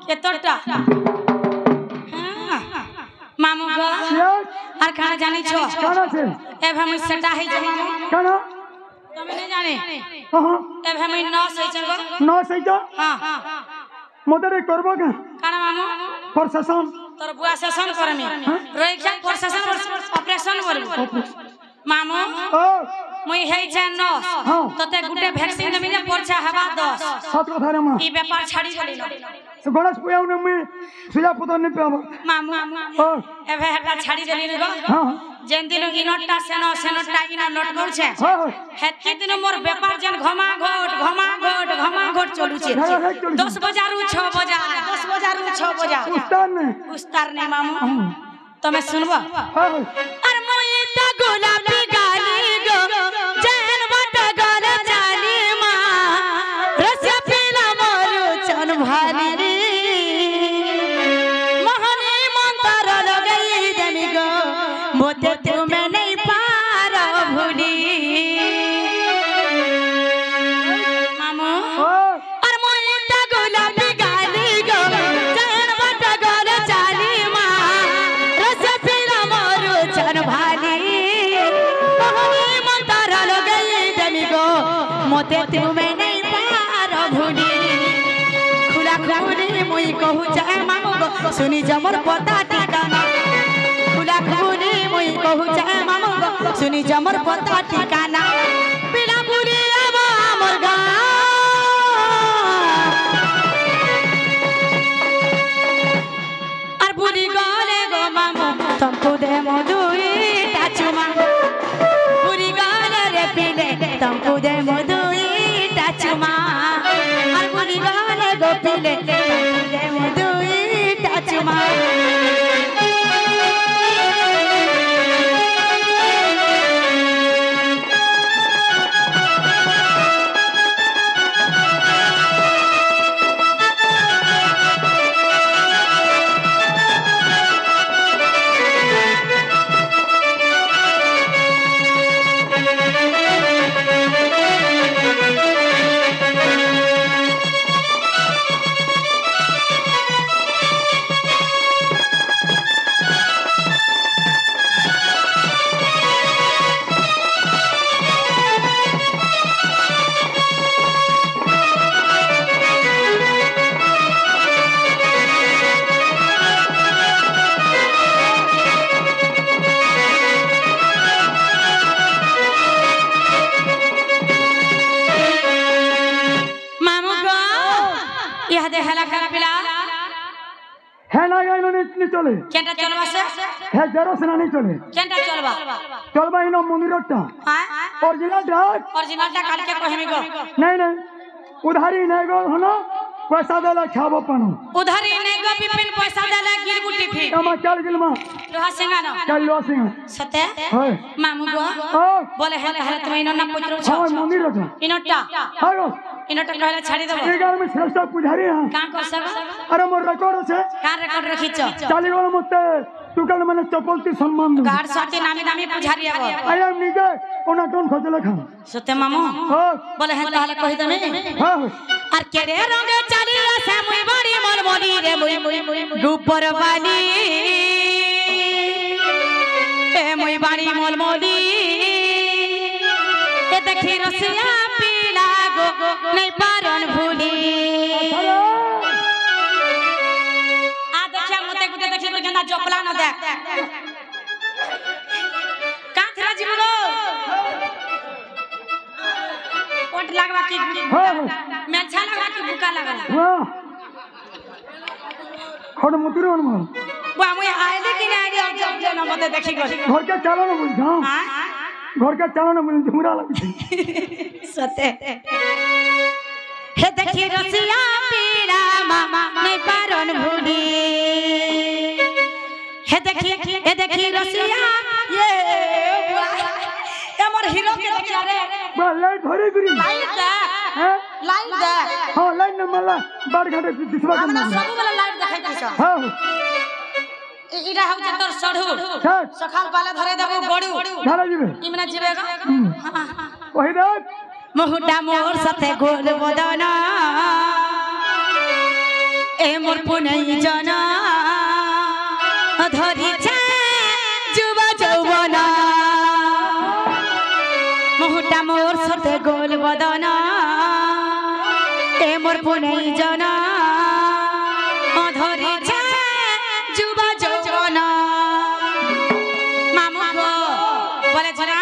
केतोटा मामू गो আর খানা জানিছো কানা আছে এভাবে মই সেটা হই যাব কানা তুমি না জানে হ্যাঁ এভাবে মই নস হই যাব নস হই যা হ্যাঁ মদরে করব কা কানা মামু প্রশাসন তোর বুয়া শাসন করমি রইখা প্রশাসন অপারেশন করব মামু ও মই হেই জান নস তোতে গুটে ভ্যাকসিন দেমি না পরছা হবা 10 সত কথা রে মা এই ব্যাপার ছাড়ি গলি গণেশ পুয়াও না মুই সুজা পুতর নি পাবো মামু ও এবে হেটা ছাড়ি দেলি গো হ্যাঁ যেন দিন ইনটা সেনটা ইনা লট করছে হ্যাঁ হেতি দিন মোর ব্যাপার যেন ঘমা ঘট চলুছে 10 বাজারু 6 বাজার 10 বাজারু 6 বাজার উস্তার নে মামু তুমি শুনবো হ্যাঁ আর মইটা গোলাপি গালি গো যেন বাটা গল জানি মা রস পিলা মরু চন ভালি রে মোহনে মন্তর লগাই দেমি গো মোতে তুমি নাই পারো ভুলি মামু আর মইটা গোলাপি গালি গো যেন বাটা গল জানি মা রস পিলা মরু চন ভালি মোহনে মন্তর লগাই দেমি গো মোতে তুমি নাই পারো ভুলি খুলা খুলি মুই কহু চাই মামু গো শুনি জমর পতা ঠিকানা খুলা খুলি মুই কহু চাই মামু গো শুনি জমর পতা ঠিকানা পিলা পুরি আবা আমার গা আর পুরি গলে গো মামু তমকু দে মধুই টাচুমা পুরি গলে রে পিলে তমকু দে মধুই টাচুমা আর পুরি গলে গো পিলে তমকু দে মধুই টাচুমা হ্যাঁ না গাইলো নি চলে কেনটা চলবা সে হ্যাঁ জেরো সেনা নি চলে কেনটা চলবা চলবা ইনো মন্দিরটা হ্যাঁ অরিজিনালটা কালকে কহিমি গো নাই নাই উধারি নাই গো হনো পয়সা দেলা খাবো পানো উধারি নাই গো বিপিন পয়সা দেলা গিরবু টিফি আমা চাল গিলমা লোহা সিংহানো চাল লোহা সিংহ সতে হয় মামু গো বলে হেলে হেলে তুমি ইনো না পুত্র ছ হয় মন্দিরটা ইনোটা হয় গো ইনোটা কইলে ছাড়ি দেব এই গার মে শ্রেষ্ঠ পুজারি হ্যাঁ কাম করছ আরে মোর রেকর্ড আছে কার রেকর্ড রাখিছ চালি গো মতে তুকাল মানে চপলতি সম্মান গার সাথে নামি নামি পুজারি আব আই এম নিজে ওনা কোন খজলে খাম সতে মামু বলে হেলে তাহলে কই তুমি হ্যাঁ আর কেড়ে রঙে চালি আছে মুই বাড়ি মলমলি রে মুই গুপর বালি এ মুই বাড়ি মলমলি এ দেখি রসিয়া পিলা গো নাই পারন ভুলি আ দেখিয়া মতে গুটে দেখি গেন্দা জপলা ন দেখ কাঁথরা জীবন ওট লাগবা কি মেছা লাগবা কি বুকা লাগবা খড় মুতির অনুমান বা মুই আইলে কি না আইলে জব জব মতে দেখি গলি ঘর কে চালানো বুঝ হ্যাঁ घर के चालाना मुझे झुमरा लगी सते हे देखी रसिया पीड़ा मामा नहीं पारन भूली हे देखी रसिया ये हमर हीरो के देखिया रे बा लाइट धरे गिरी लाइट दे हैं लाइट दे हां लाइट न मला बाड़ घाटे दिसबा के हमरा सब वाला लाइट देखाइ दिस हां इरा हो जे तोर सढ़ू सखाल पाले धरे देबो गड़ू धरे जिबे इमना जिबे ग ओहि देख मुहुटा मोर साथे गोल बदना এ মোর পুনেই জনা ধরিছে যুবা যৌবনা মুহূর্তা মোর সাথে গোল বদনা এ মোর পুনেই জনা ধরিছে যুবা যৌবনা মামু গো বলেছে না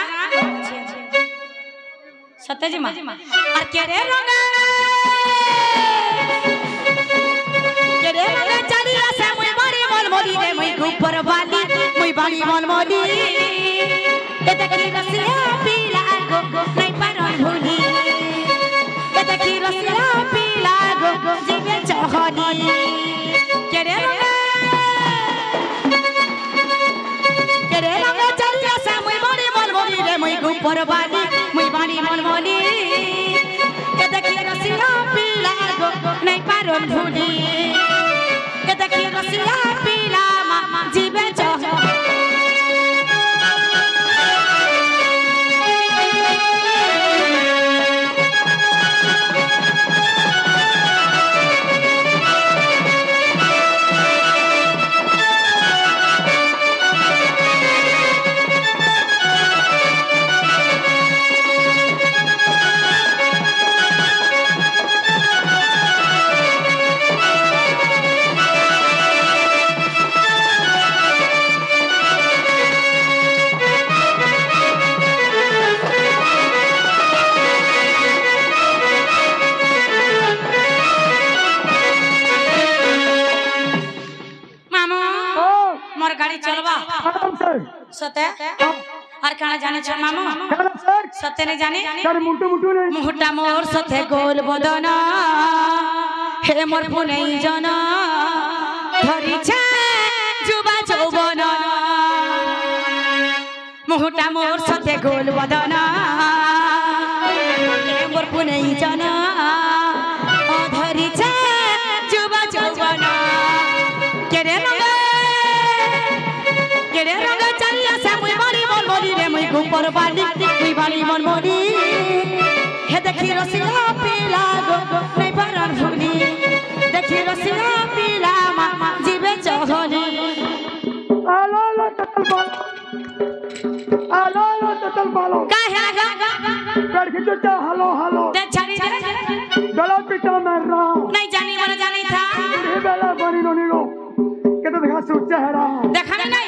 সত্যজি মা আর কে রে রঙা কে রে রঙা চালি আসে মুই বাড়ি মলমলি রে মুই গুপর বালি মুই বাড়ি মলমলি এটা কি রসিয়া পিলা গো নাই পারন ভুলি এটা কি রসিয়া পিলা গো জিবে চহলি কে রে রঙা কে রে রঙা চালি আসে মুই বাড়ি মলমলি রে মুই গুপর বালি মুই বাড়ি মলমলি এটা কি রসিয়া পিলা গো নাই পারন ভুলি এটা কি রসিয়া পিলা মা জিবে চহলি सत्य और कहना जाने छ मामू सत्य नहीं जाने मुहूर्ता मोर सत्य गोल बदना हे मोर पुनेई जना धरिছে যুবা যৌবনা मुहूर्ता मोर सत्य गोल बदना हे मोर पुनेई जना धरिছে যুবা যৌবনা के रे रंग चलिया से मुई बाड़ी मन मोरी रे मुई गुपर बाली मुई बाड़ी मन मोरी हे देखी रसिया पीला गो नहीं परन भुली देखी रसिया पीला मामा जीवे चहली आलो ततल बालो का है कर खिचो चा हेलो हेलो दे छड़ी दे गला पिटा मारना नहीं जानी मन जानी था ये बेला बनी नो नीलो के तो देखा सुच चेहरा देखा नहीं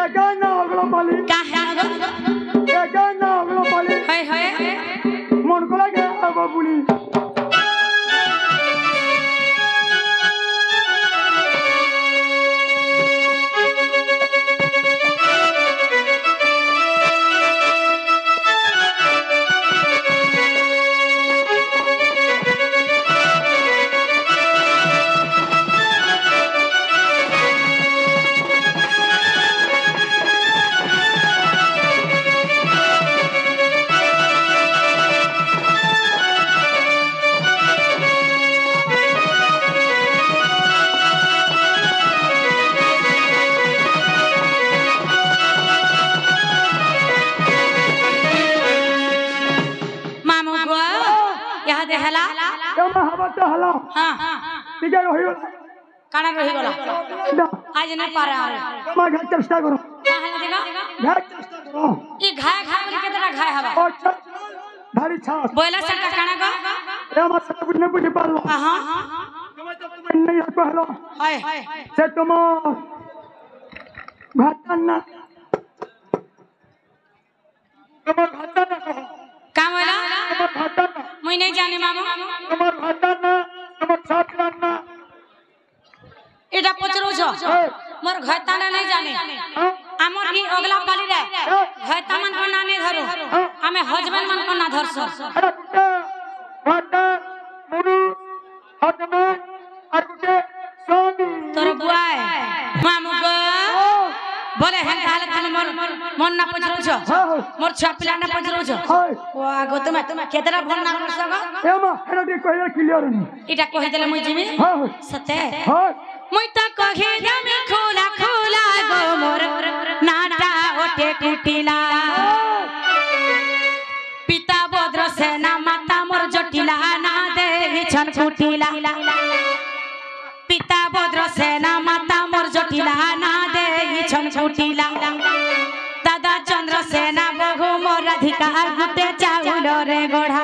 एक ना अगला पाली का है एक ना अगला पाली हाय हाय मन को लगे अब बुली हला हां ठीक है रही काना रही गला आज नहीं पारे आ मैं घर चेष्टा करो काहे जगह घर चेष्टा करो ई घाय घाय बोल केतना घाय हवा अच्छा धारी छास बोला सरका काना का ए मत सब बुझने बुझ पालो हां तुम्हें तो नहीं रखो हेलो हाय से तुम घाटना तुम घाटना कहो का बोला तुम घाटना मुई नहीं जाने मामू तुम घाटना तुम साथ करना एटा पचरो छ मोर घाटाना नहीं जाने हमर ई अगला पाली रे घाटा मन को ना नहीं धरो हमें हजबेंड मन को ना धरसो घाटा मुनु हजबेंड और गुटे स्वामी तोर बुआए मामू गो बोले हेन ताले तुम मोर मन ना पचरो छ मोर छा पिला ना पचरो छ वा गो तुम केतरा फोन ना कर सको एमा हेलो दी कहले क्लियर नहीं इटा कहि देले मुई जिमी सते हां मुई त कहे जमी खोला खोला गो मोर नाटा ओटे कुटिला पिता भद्र सेना माता मोर जटिला ना दे छन कुटिला भद्र सेना माता मोर जटिला ना दे छन छुटिला दादा चंद्र सेना बहु मोर राधिका गुटे चाउल रे गढ़ा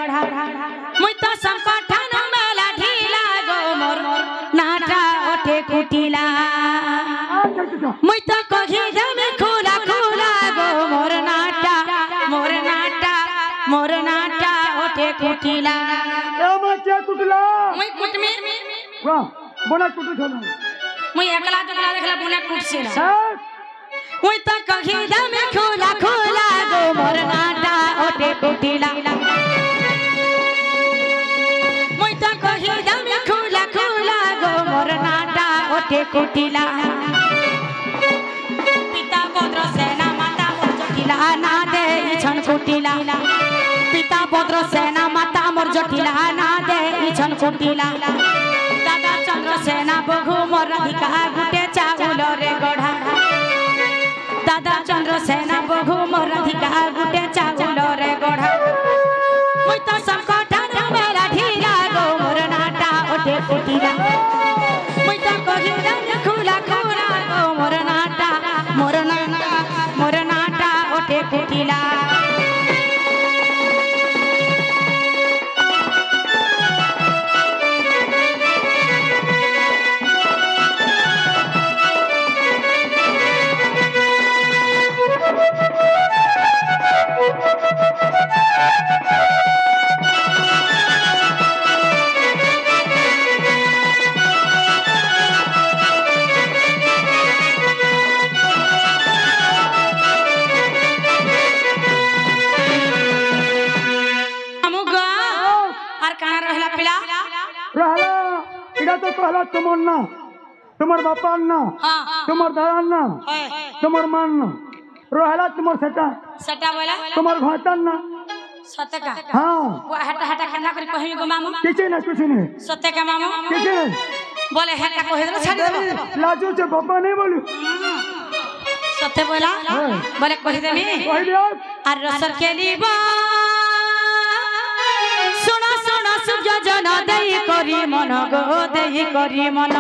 मुई तो संकटन मेला ढीला गो मोर नाटा ओठे कुटिला मुई तो कही जमे खुला खुला गो मोर नाटा ओठे कुटिला क्या कुटला मुई कुटमी वाह बोला कुटू छोड़ा मुई एकला जगला देखला बुने कुटसी ना हाँ मुई तो कही जमे खुला खुला गो मोर नाटा ओठे कुटिला मुई तो कही जमे खुला खुला गो मोर नाटा ओठे कुटिला पिता भद्र सेना माता मोर जटिला ना दे छन कुटिला पिता भद्र सेना माता मोर जटिला ना दे छन कुटिला दादा चंद्र सेना बहु मोर राधिका गुटे चाउल रे गढ़ा दादा चंद्र सेना बहु मोर राधिका गुटे चाउल रे गढ़ा मुई तो संकटन मेला ढीला गो मोर नाटा ओठे कुटिला मुई तो कही खुला खुला गो मोर नाटा ओठे कुटिला तो कहला तुमर ना तुमर बापा ना तुमर दादा ना तुमर मान ना रहला तुमर सटा बोला तुमर घाटन ना सत्य का हाँ वो हटा हटा करना करी कहियो गो मामू कुछ नहीं सत्य का मामू कुछ नहीं बोले हटा कहि दो छाड़ दो लाजू से बापा नहीं बोलू सत्य बोला बोले कहि देमी कहि दे और रसर के लीबा सुना सुना सूर्य जन देई करी मन गो देई करी मन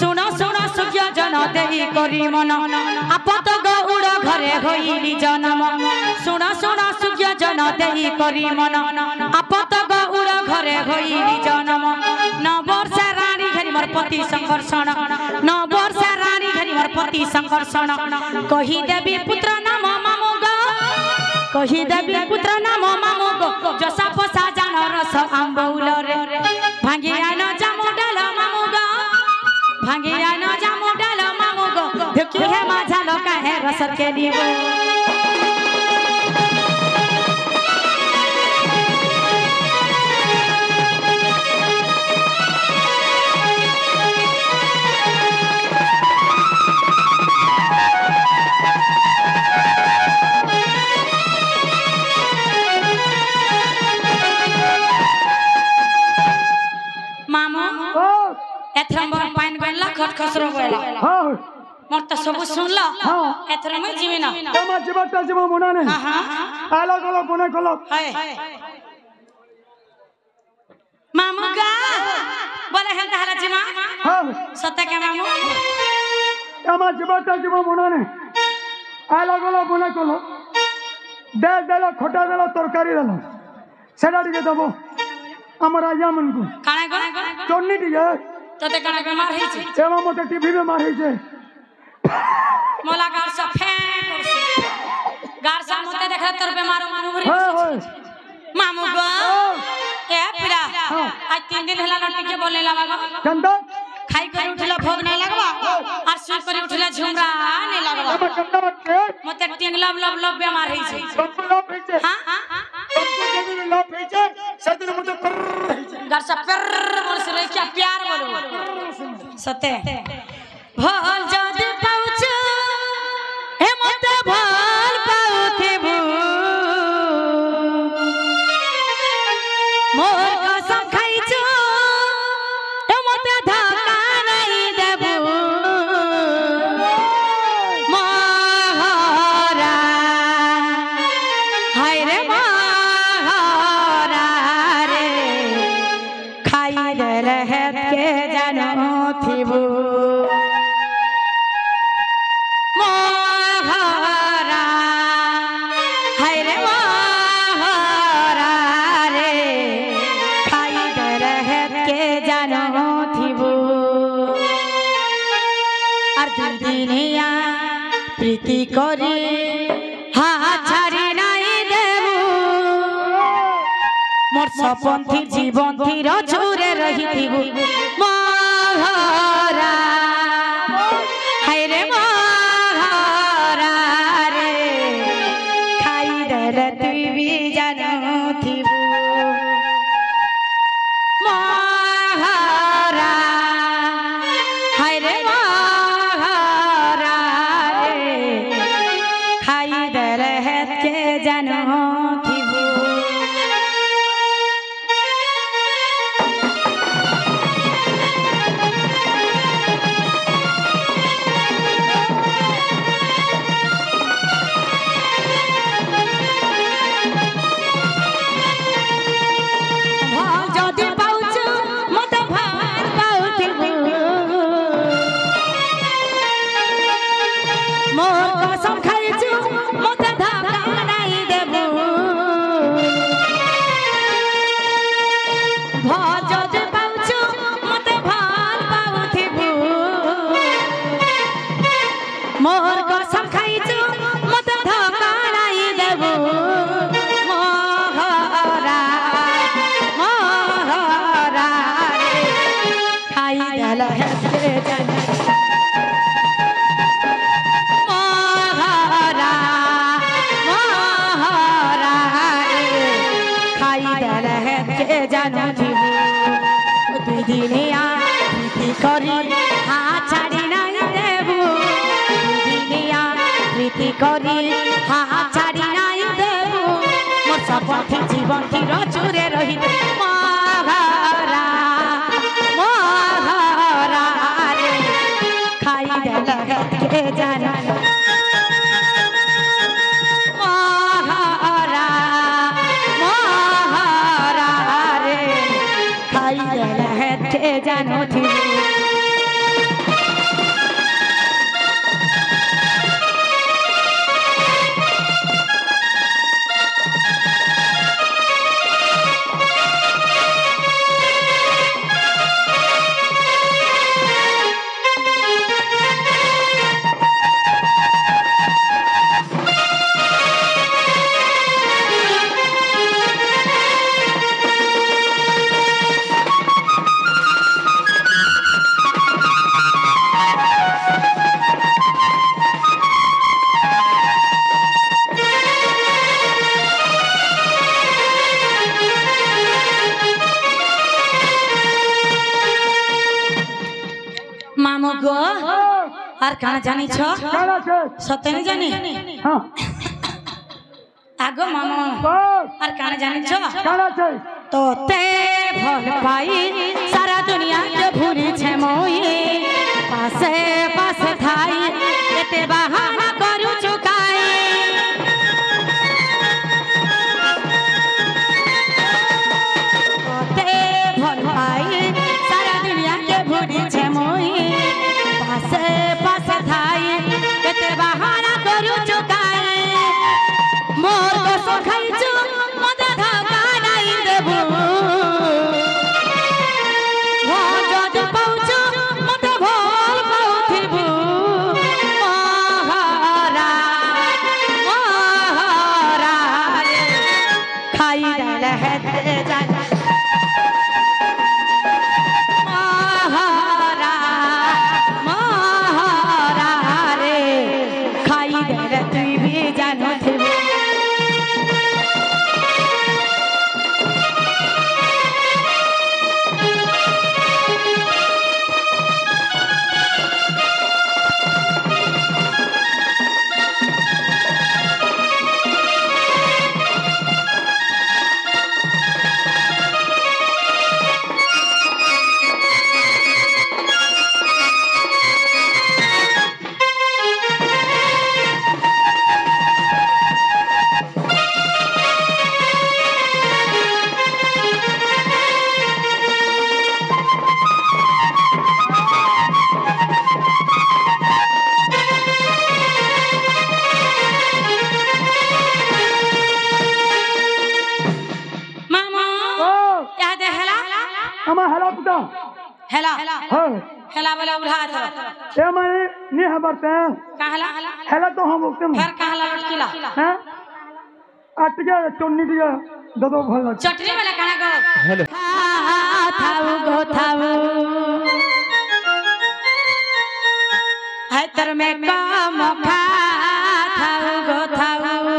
सुना सुना सूर्य जन देई करी मन आपत गौड़ घरे होइली जन्म सुना सुना सूर्य जन देई करी मन आपत गौड़ घरे होइली जन्म न वर्षा रानी घरी मोर पति संघर्षण न वर्षा रानी घरी मोर पति संघर्षण कहि देवी पुत्र नाम मामू गो कहि देवी पुत्र नाम मामू गो जसा पोसा जान रस आंबौल रे भांगिया न जामु डाल मामू गो भांगिया न जामु डाल मामू गो देखि हे माझा लोका हे रस के लिए खट खसरो बोला हां मोर त सब सुनला एथर में जीवी ना तमा जीवता जीव मुना ने हां आलो गलो कोने कलो है मामू गा बोले हन हला जीमा हां सत्य के मामू तमा जीवता जीव मुना ने आलो गलो कोने कलो दे देलो खटा देलो तरकारी देलो सेडा दिके दबो हमर आया मन को काणे गो चोन्नी दिए तते काणे बीमार है छी एमा मते टीवी बीमार है छे मोला गार सा फेंक गार सा मते देखला तोर बीमार मानू हां मामू गो ए पिला आज 3 दिन हला लट्टी के बोले लागा चंदा खाई कर उठला भोग नहीं लगवा और सुई कर उठला झुमरा नहीं लगवा चंदा मते टिंग लब लब लब बीमार है छी सबको लब है छे हां सबको जदी लब है छे सदन मते कर है छे घर से पर बोल से क्या प्यार बोलो सत्य भल जद पाउछ हे मते भल पाउथेबू मोर कसम खाइछु हे मते धक्का नहीं देबू महारा हाय रे महारा रे खाई दे रे हेत के जानो थिबु मोहरा हाय रे मोहरा रे खाई दर हेत के जानो थिबु আর দিদিনিয়া প্রীতি করে হাত ছাড়ি নাই দেবু মোর সপন্থী জীবন্থীর ছুরে রহিথিবু মহরা হায় রে মহরা রে খাই দেলে তুই বি জানুথিবু মহরা হায় রে জানো থিবু যদি পাউଛୁ মতে ভাল পাউথিবু মোর কসম খাইଛୁ মতে ধোকা নাই দেবু যদি পাউଛୁ মতে ভাল পাউথিবু মোর কসম খাইଛୁ মতে ধোকা নাই দেবু মহরা মহরা খাই দেল হেতে জানো জানো থিবু দুই দিনিয়া প্রীতি করি হাত ছাড়ি নাই দেবু দুই দিনিয়া প্রীতি করি হাত ছাড়ি নাই দেবু মোর সপন্থী জীবন্থীর চুরে রহিতে মহরা মহরা রে খাই দেল হেতকে জানো জানো থিবু মামু গো আর কানা জানিছ সত্যি নি জানি আগো মামু আর কানা জানিছ তোতে ভাল পাই সারা দুনিয়াকে ভুলিছে মই পাশে পাশে থাই এতে বাহানা করুছু কাই তোতে ভাল পাই সারা দুনিয়াকে ভুলিছে মই পাশে পাশে থাই এতে বাহানা করুছু কাই মোর কসম খাইছু মতে ধোকা নাই দেবু যদি পাউଛୁ মতে ভাল পাউথি हेला हाँ हेला बोले उड़ा था ये माने नहीं हबरते हैं कहला हेला तो हम बोलते हैं फिर कहला लटकीला हैं अटके चुन्नी दिया दो भला चटनी वाला कहां गो हेलो थाऊ गो थाऊ है तर में काम खा थाऊ गो थाऊ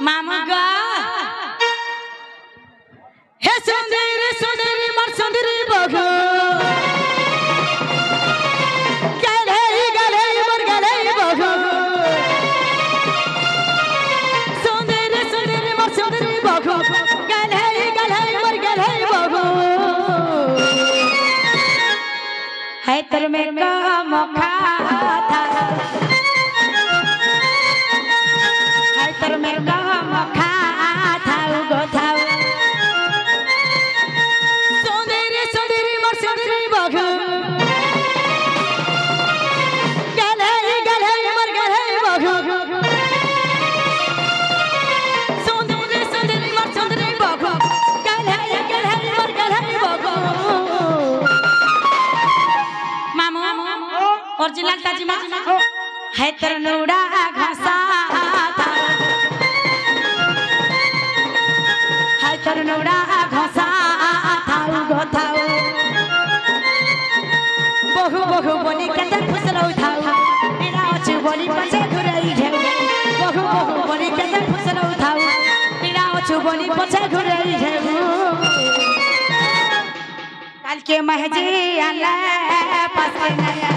मामा गा हे सुंदरी सुंदरी मर सुंदरी बगो गले गले मर गले बगो सुंदरी सुंदरी मर सुंदरी बगो गले गले मर गले बगो है तर में काम खा था है तर में काम खा था गो था सुंदरी सुंदरी मर सुंदरी बगो गले गले मर गले बगो सुंदरी सुंदरी मर सुंदरी बगो गले गले मर गले बगो मामू ओरिजिनल ताजी मा है तर नूड़ा घसा है तर नूड़ा घसा थाऊ गो थाऊ बहु बहु बोली कते फुसलौ थाऊ बिना अछु बोली पछे घुराई घेउ बहु बहु बोली कते फुसलौ थाऊ बिना अछु बोली पछे घुराई घेउ काल के महजी आले पास नया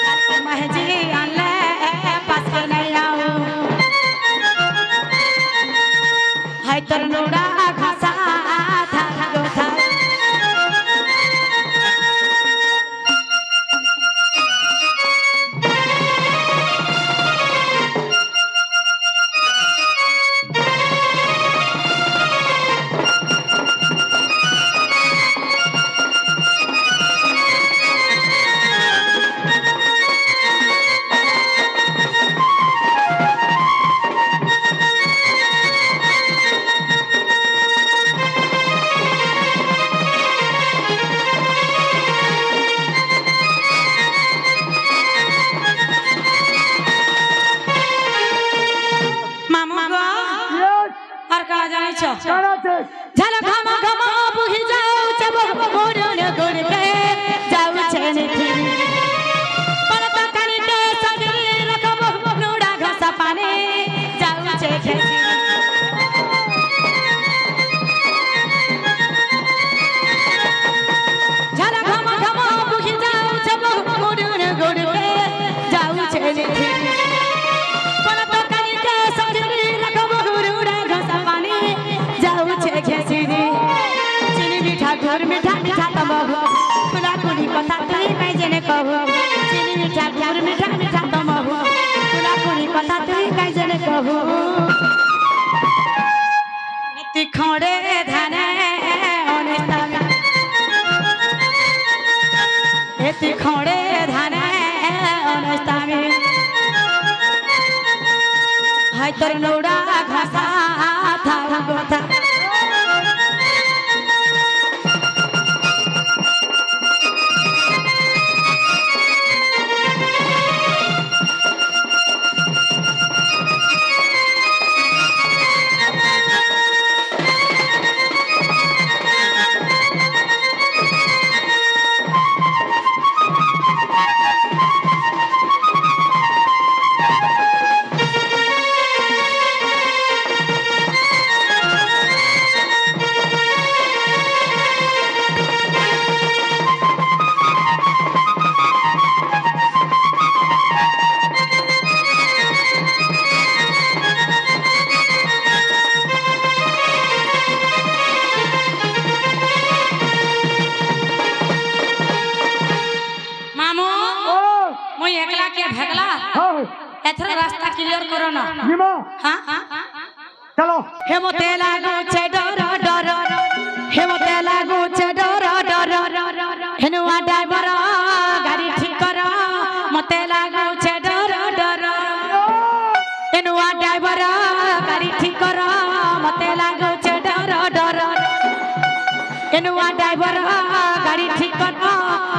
काल के महजी आले पास नया है तर नूड़ा घसा था गो था मामू गो यस और कहा जाने छो काना से झल घमा घमा बुही जाऊ चबो मोरन गुड़ के जाऊ छने फिर पलता कनी के सगरी रखबो नूड़ा घसा पानी जाऊ छे खेती झल घमा घमा बुही जाऊ चबो मोरन गुड़ के जाऊ छने फिर पलता कनी के सगरी रखबो नूड़ा घसा पानी जाऊ छे खेती चिनी मीठा घुर मीठा मीठा तमहु खुला खुली कथा तुई काई जने कहु चिनी मीठा घुर मीठा मीठा तमहु खुला खुली कथा तुई काई जने कहु नीति खड़े धाने अनेस्तामी नीति खड़े धाने अनेस्तामी है तर नौड़ा घसा था गोथा एथरा रास्ता क्लियर करो ना जीमा हां चलो हेमते लागो छे डर डर हेमते लागो छे डर डर हेनुआ ड्राइवर गाड़ी ठीक कर ড্রাইভার গাড়ি ঠিক কর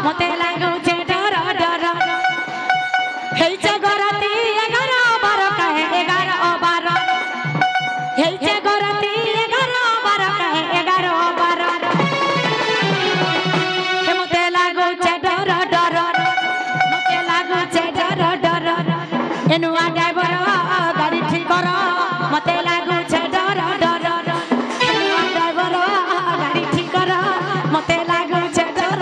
মতে লাগুছে ডর ডর হেইছে গরাতি 11 12 কাহে 11 12 হেইছে গরাতি 11 12 কাহে 11 12 হে মতে লাগুছে ডর ডর মতে লাগুছে ডর ডর এনুয়া ড্রাইভার গাড়ি ঠিক কর মতে লাগুছে ডর ডর এনুয়া ড্রাইভার গাড়ি ঠিক কর মতে লাগুছে ডর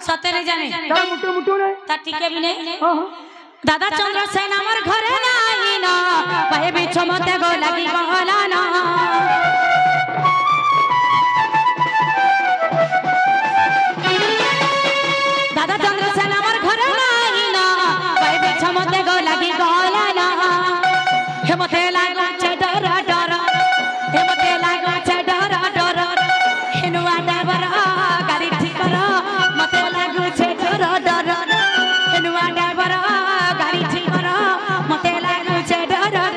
সতেরে জানে তার টিকে বি নেই দাদা চন্দ্র সেন আমার ঘরে নাই না পায়ে বিছমতে গো লাগি গহলা না দাদা চন্দ্র সেন আমার ঘরে নাই না পায়ে বিছমতে গো লাগি গহলা না হেমতে লাগুছে ডর ডর হেমতে লাগুছে ডর ডর হেনুয়া ড্রাইভার গাড়ি ঠিক কর মতে লাগুছে ডর ডর হেনুয়া ড্রাইভার গাড়ি ঠিক কর মতে লাগুছে ডর ডর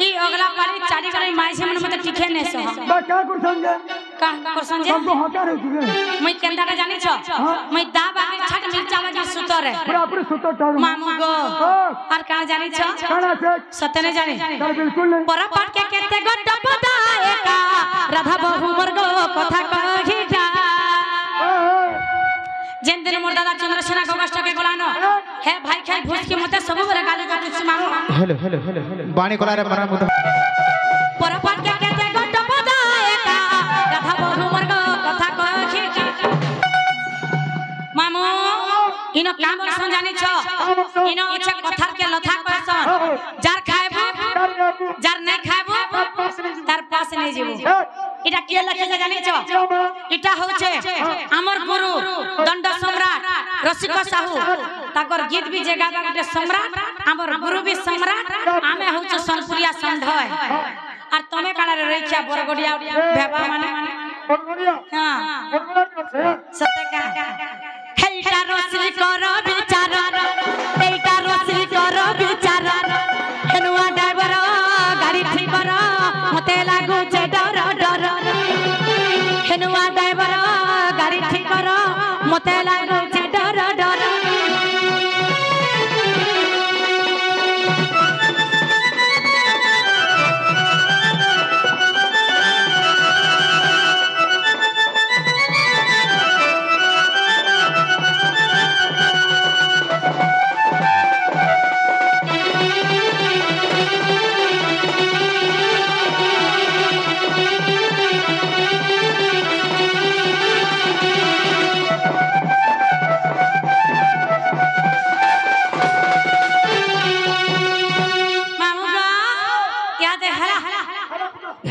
ई अगला पाली चारी करे माई से मन मते टिके ने सो बा का करसन जे का करसन जे हमको हकार हो तुगे मैं केंदा का जानि छ मैं दा बागे छट मिर्चा बागे सुतरे पूरा पूरे सुतो टारू मामू गो और का जानि छ काना से सतने जानि कर बिल्कुल नहीं पर पाट के केते गड्ड पदाए का राधा बहु वर्ग कथा कहिटा जेन दिन मोर दादा चंद्रसेना गोगाष्ट के गोलानो हे भाई खाई भूस के मते सब बरे गाली काटुछ मामू हेलो हेलो हेलो बाणी कोलारे मरा मुद परपाट के केते गड्ड पदाए का राधा बहु वर्ग कथा कहिटा मामू इनो काम बरसन जानि छ इनो अच्छा कथार के लथा कहसन जार खाइबो जार नै खाइबो तार पास नै जेबो इटा के लखे जानि छ इटा होचे हमर गुरु दंड सम्राट रसिक साहू ताकर गीत भी जगा गटे सम्राट हमर गुरु भी सम्राट आमे होचे सोनपुरिया संधय और तमे काना रे रहिया बरगडिया भेबा माने हां सत्य का हेइटा रसिक कर विचार एइटा रसिक कर विचार हेनुआ ड्राइवर गाड़ी ठीक कर मते लागू छे डर डर हेनुआ ड्राइवर गाड़ी ठीक कर मते लागू छे डर डर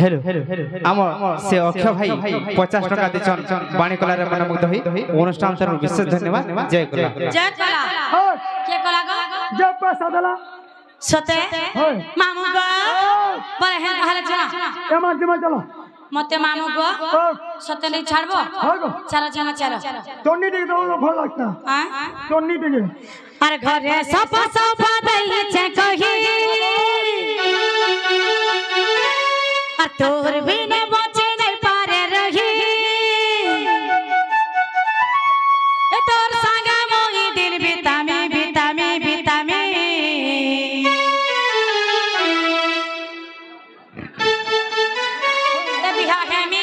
हेलो आम से अक्षय भाई 50 टका दिछन बाणी कोलारे मन मुग्ध होई अनुष्ठान सर विशेष धन्यवाद जय कोला के कोला गो जब पैसा दला सते मामू गो पर हे कहले छ एमा जमा चलो मते मामू गो सते नहीं छाड़बो चलो चलो चलो टोनी टिके दो भल लगता हां टोनी टिके अरे घरे सफा दई छे कही আর তোর বিনা বচে নাই পারে রহি এ তোর সঙ্গে মই দিল বিতামি বিতামি বিতামি এ বিহা হে মি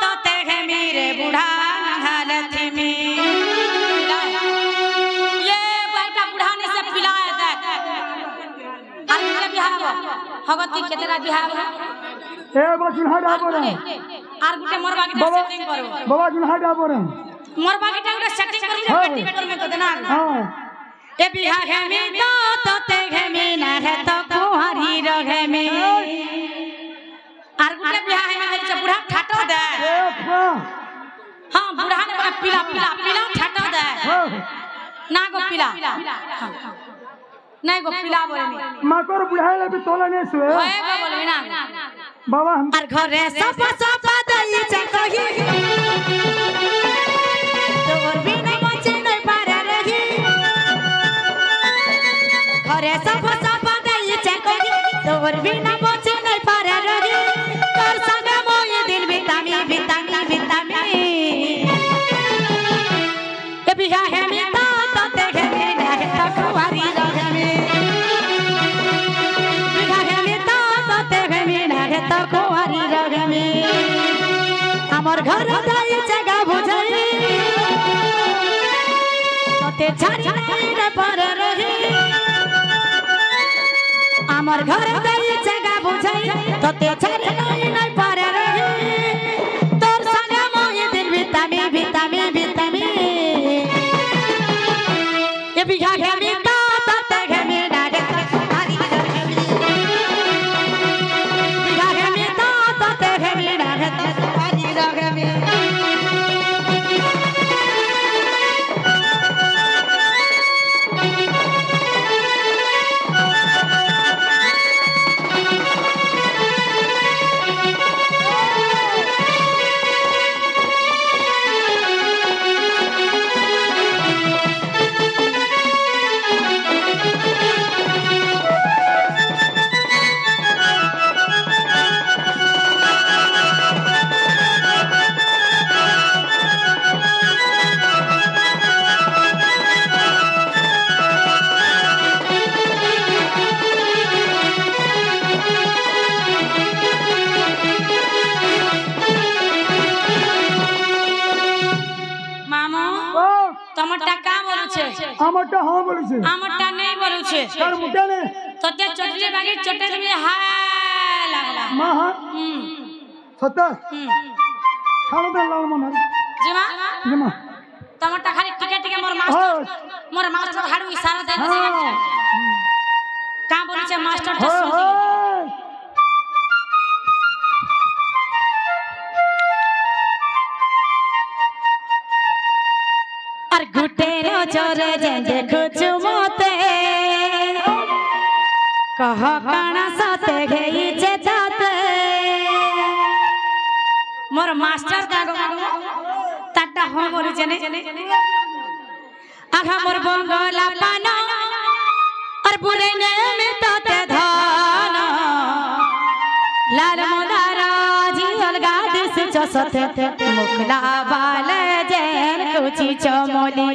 তো তে হে মি রে বুढ़ा हालत में ये बेटा बुढ़ा ने से पिलाए दे আর কিটা বিহা হগতি কেতেরা বিহা এ বাজুন হাডা পরে আর গুটে মোর বাকিটা সেটিং করব বাবা জুন হাডা পরে মোর বাকিটা গুটে সেটিং করি পেটি পেটর মে তো দেনা हां ए बिहा है में तो ते है में ना है तो कुहारी रहे में আর গুটে বিহা है में से बुढ़ा ठाटो दे ए हां हां बुढ़ा ने बड़ा पिला पिला पिला ठाटो दे हां ना गो पिला नहीं गो पिला बोले में माकर बुढ़ाइले भी तोला नहीं सुए होए गो बोलबी ना बाबा हम আর ঘরে সপা সপা দই চকহি তোর বিনা বচে নাই পারে রহি ঘরে সপা সপা দই চকহি তোর বিনা বচে নাই পারে রহি তোর সঙ্গে মই দিল বিতামি বিতামি বিতামি এ বিহা হে মি তো তে হে মি না হে তো কুয়ারি রহে মি বিহা হে মি তো তে হে মি না হে তো কুয়ারি রহে মি আমার ঘর দাই জায়গা বুঝাই তোতে ছাড়ি নাই রে পারে রহি আমার ঘর দাই জায়গা বুঝাই তোতে ছাড়ি নাই পারে রহি তোর সঙ্গে মই দিল বিতামি বিতামি বিতামি এ বিঘা ঘেমি তো তে ঘেমি না রে কুয়ারি রহে মি বিঘা ঘেমি তো তে ঘেমি না রে কুয়ারি রহে মি মামু ও তোমারটা কা বলছে আমারটা হাঁ বলেছে আমারটা নেই বলছে তার মুটে নে তোতে চটলে বাগে চটে দিবি হায় লাগলা মা হাঁ সত্য ছাড়ো দে লাল মন জিমা জমা তোমারটা খালি টিকে টিকে মোর হ্যাঁ মাস্টার হাড়ু ইশারা দেন হ্যাঁ কা বলছে মাস্টারটা হ্যাঁ শুনি আর গুটে নজরে যে দেখুছু মতে কহ কানা সাথে গেইছে তাতে মোর মাস্টার দাগো তাটা হ বলি জেনে আঘা মোর বঙ্গলা পানা আর বুড়ে নে মে তাতে ধান লাল মোদারা জি অলগা দিস চসতে মুখলা বালে জেন কুচি চমলি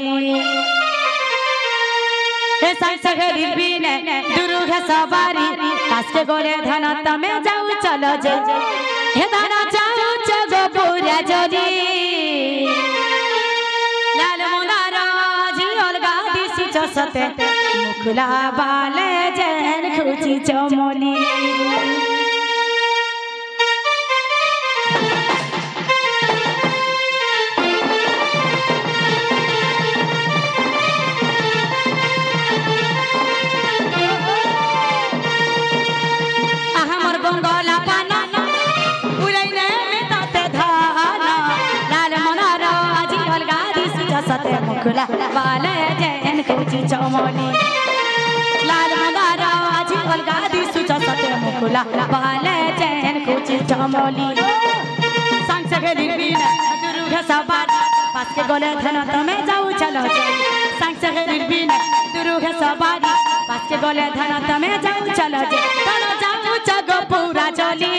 हे संसगरी बिने दुरुह सवारी कास्के गोरे धन तमे जाऊ चलो जे हे धन जाऊ चगो पूरा जोरी लाल मोनारा जी अलगा दिसी चसते मुखला बाले जैन खुची चमोली मुखला बाले जैन कुची चमोली लाल मंगारा जी अलगा दी सुचा सते मुखला बाले जैन कुची चमोली संग सगली बिना दुरुह सवार पास के गोले धन तमे जाऊ चलो संग सगली बिना दुरुह सवार पास के गोले धन तमे जाऊ चलो तनो जाऊ जग पूरा चली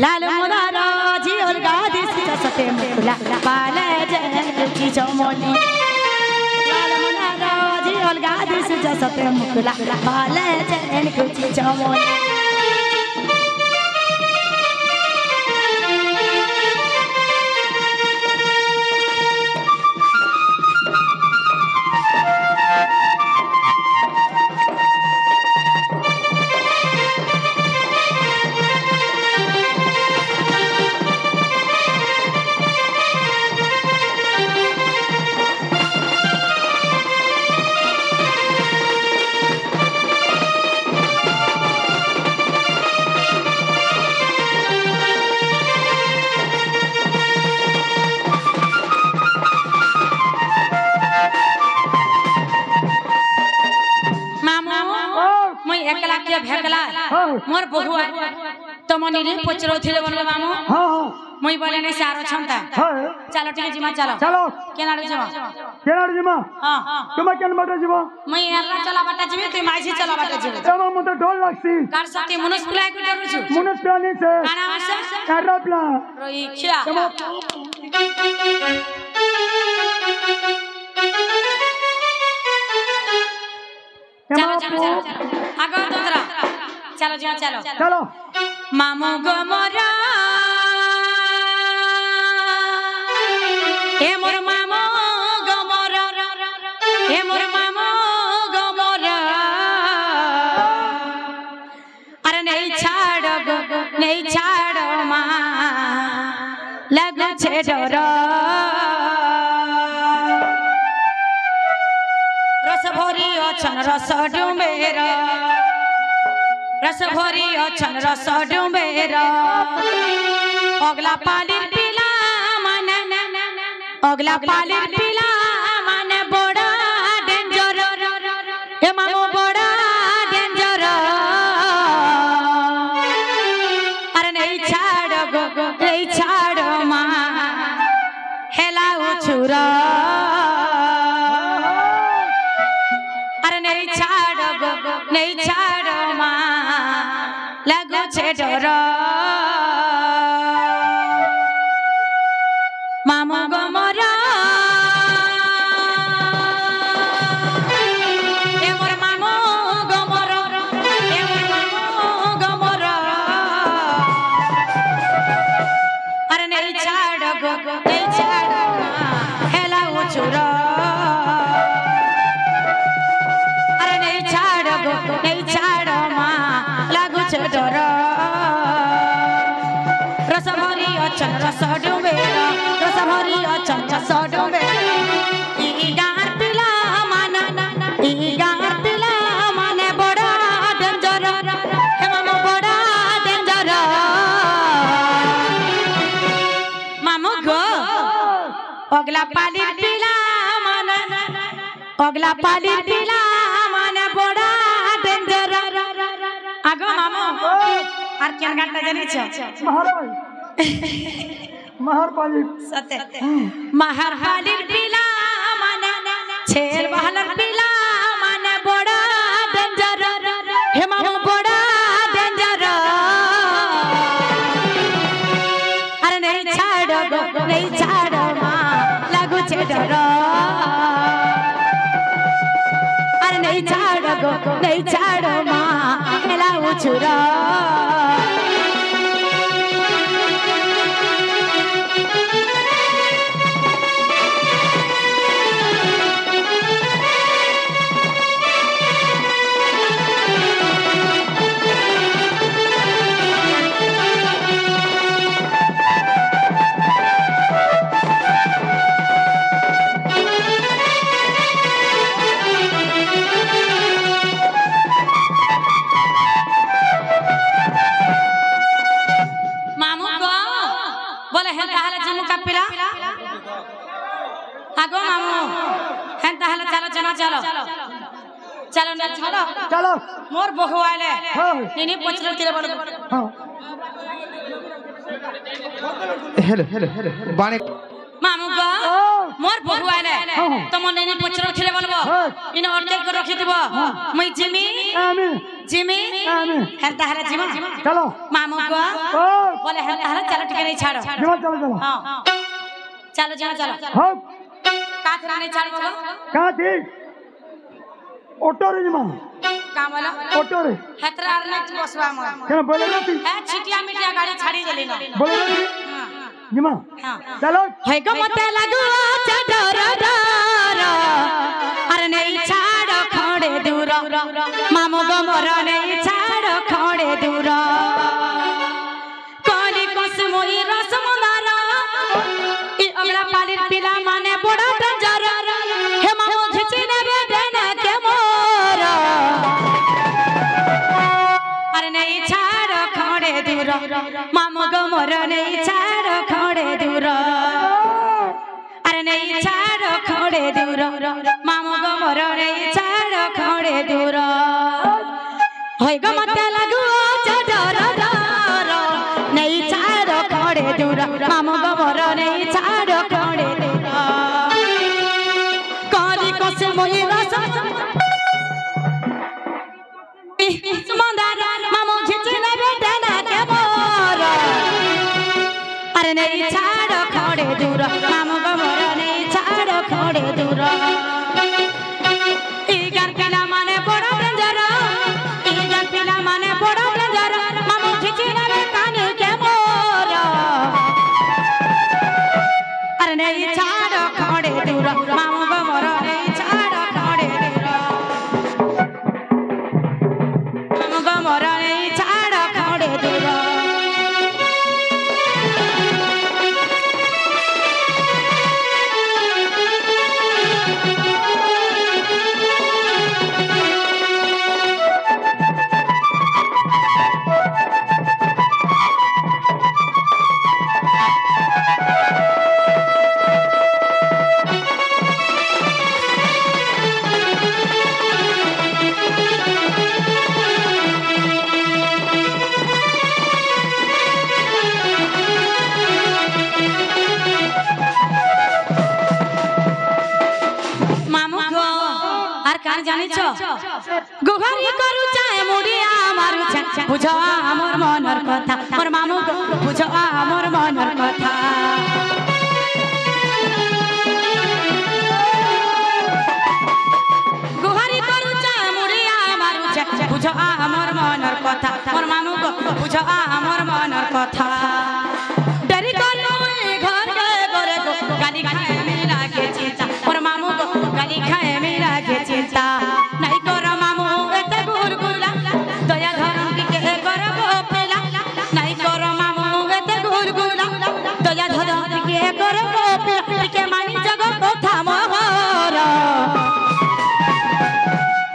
लाल मुरारा जी और गादी सते मुकुला बाले जन की चमोली लाल मुरारा जी और गादी सते मुकुला बाले जन की चमोली मोर बहुआ तो मनी रे पचरो थिले बोलबे मामू हां हां मई बोले नै सारो छंता चलो ठीक जिमा चलो चलो केनाडू जिमा हां तुम केन बाटे जीवो मई एरा चला बाटा जीवे तुई माइसी चला बाटा जीवे एमा मते डर लागसी कार सती मनुष्य प्लाय को डरू छु मनुष्य प्राणी से काना मासे एरा प्ला रोई खिया चलो चलो आगो दोतरा चलो जी चलो चलो मामू गो मोरा ए मोर मामू गो मोरा ए मोर मामू गो मोरा अरे नहीं छाड़ो मां लगु छे डर रस भरी अछन रस डुमेरा रस भरी अछन रस डुमेरा अगला पालिर पिला माने अगला पालिर पिला माने बड़ा डेंजर ए मामू बड़ा डेंजर अरे नहीं छाड़ मां हेला उछुरा नहीं छाड़ो मां लगो छे डर मामू गो मोरा ए मोर मामू गो मोरा ए मोर मामू गो मोरा अरे नहीं छाड़ो मां हेला उछुरा नहीं छाड़ो मां लागू छे डर रस भरी अचन रस डुबेरा रस भरी अचन रस डुबेरा ई गार पिला माने बड़ा डेंजर हे मामू बड़ा डेंजर मामू गो अगला पालिर पिला माने बड़ा डेंजर आगो मामू आर केन गाता जाने छ महर पाली सते महर पालिर पिला माने छेल बहलर पिला माने बड़ा डेंजर हे मामू बड़ा डेंजर अरे नहीं छाड़ो मां लागू छे डर नहीं छाड़ो मां हेला उछुरा आगो मामू हैं ताहले चलो चलो चलो चलो ना चलो चलो मोर बहु आले हां इनी पचल तिरे बोल हां हेलो बाणे मामू गो मोर बहुआले तुम नेनी पचरो थिले बोलबो इन अटके को रखि दिबो मई जिमी जिमी हेलता हरे जिमा चलो मामू गो बोले हेलता हरे चलो टिके नहीं छाड़ो चलो चलो चलो हां चलो जिमा चलो हां का थरा नहीं छाड़ बाबा का थी ऑटो रे जिमा का बोला ऑटो रे हेतरा ने बसवा म क्या बोले रे तू है छिटिया मिटिया गाड़ी छाड़ी देली ना बोले रे जिमा चलो है गो मते लागो चडर डर अरे नहीं छाड़ खड़े दूर मामू गो मोर नहीं छाड़ खड़े दूर कोली कसमोई रसमुंदारा ई अगला पालिर पिला माने बड़ा डंजर हे मामू खिची नेबे देना के मोर अरे नहीं छाड़ खड़े दूर मामू गो मोर नहीं छाड़ खड़े दूर अरे नहीं छाड़ खड़े दूर मामू गो मोर नहीं छाड़ खड़े दूर होय गो मते लागो चडर डर नहीं छाड़ खड़े दूर मामू गो मोर नहीं छाड़ खड़े दूर काली कोसे मोई रस मंदार मामू खिची नेबे देना के मोर अरे नहीं छाड़ खड़े दूर मामू गो मोर नहीं छाड़ खड़े दूर ईगर पिला माने बड़ा डेंजर ईगर पिला माने बड़ा डेंजर मामू खिची नेबे कानी के मोर अरे नहीं छाड़ खड़े दूर मामू गो मोर नहीं छाड़ खड़े दूर मामू गो मोर नहीं छाड़ खड़े दूर मामू गो आर कान जानि छ गुघरी करू चाहे मुड़िया मारू छ बुझो हमर मनर कथा मोर मामू गो बुझो हमर मनर कथा गुघरी करू चाहे मुड़िया मारू छ बुझो हमर मनर कथा मोर मामू गो बुझो हमर मनर कथा डरी करू घर के गोरे गो गाली खाए मिला के चिंता मोर मामू गो गाली खाए मिला के चिंता नहीं कर मामू एते गुरगुला दया धरम के कर गोपेला नहीं कर मामू एते गुरगुला दया धरम के कर गोपेला के मानी जग कथा मोहर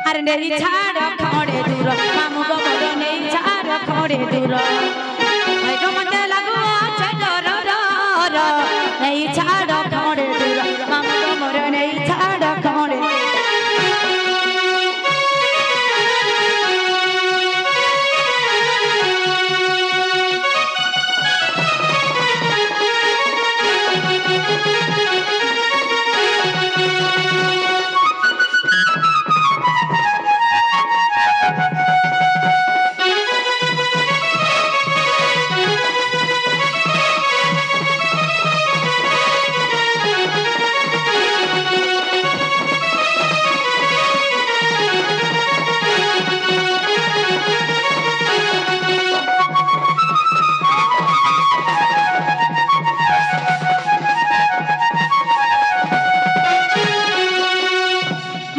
अरे नहीं छाड़ खड़े दूर मामू गो मोर नहीं छाड़ खड़े दूर है गो मते लागो चडर डर नहीं छाड़ खड़े दूर मामू गो मोर नहीं छाड़ खड़े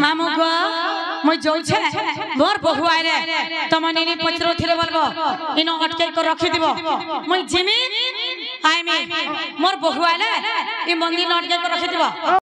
मामू गो मुई जोइ छे मोर बहुआइले तमनी पचरो थिले बोलबो इनो अटके को रखि दिबो मुई जिमी आइमी मोर बहुआइले ई मंदिर अटके को रखि दिबो।